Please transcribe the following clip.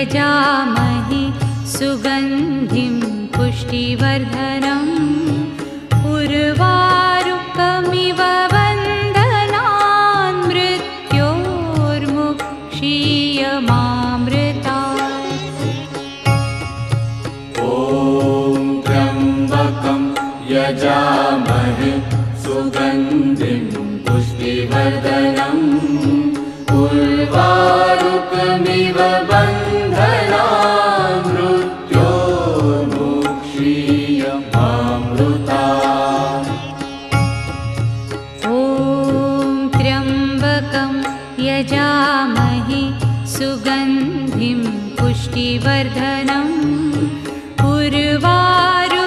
यजामहे सुगन्धिं पुष्टिवर्धनम् उर्वारुकमिव बन्धनान् मृत्योर्मुक्षीयमामृतात्। ॐ त्र्यम्बकं यजामहे सुगन्धिं पुष्टिवर्धनम् उर्वारुकमिव बन्धनान् मृत्योर्मुक्षीयमामृतात्। ॐ त्र्यम्बकं यजामहे सुगन्धिं पुष्टिवर्धनम् उर्वारुकमिव